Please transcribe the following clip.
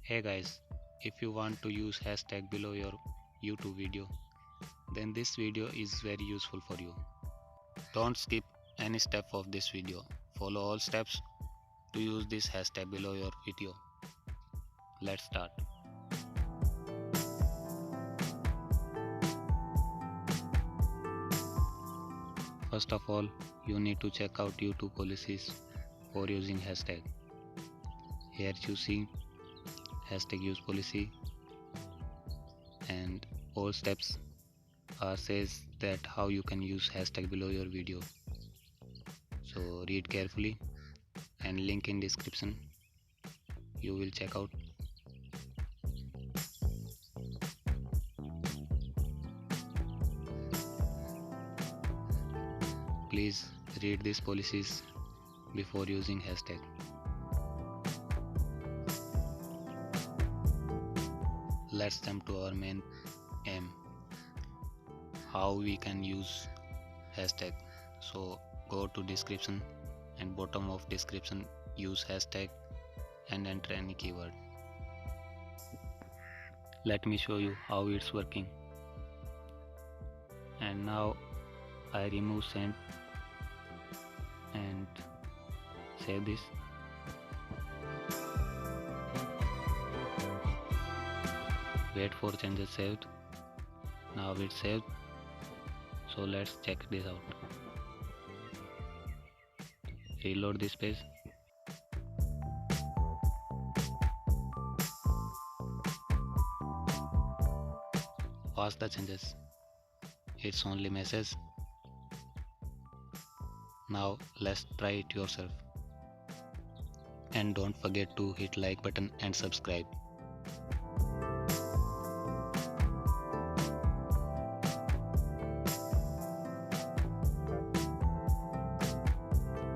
Hey guys, if you want to use hashtag below your YouTube video, then this video is very useful for you. Don't skip any step of this video. Follow all steps to use this hashtag below your video. Let's start. First of all, you need to check out YouTube policies for using hashtag. Here you see hashtag use policy and all steps says that how you can use hashtag below your video. So read carefully and link in description. You will check out. Please read these policies before using hashtag. Let's jump to our main aim, how we can use hashtag. So go to description and bottom of description use hashtag and enter any keyword. Let me show you how it's working. And now I remove send and save this. Wait for changes saved. Now it's saved. So let's check this out. Reload this page. Watch the changes. It's only message. Now let's try it yourself. And don't forget to hit like button and subscribe.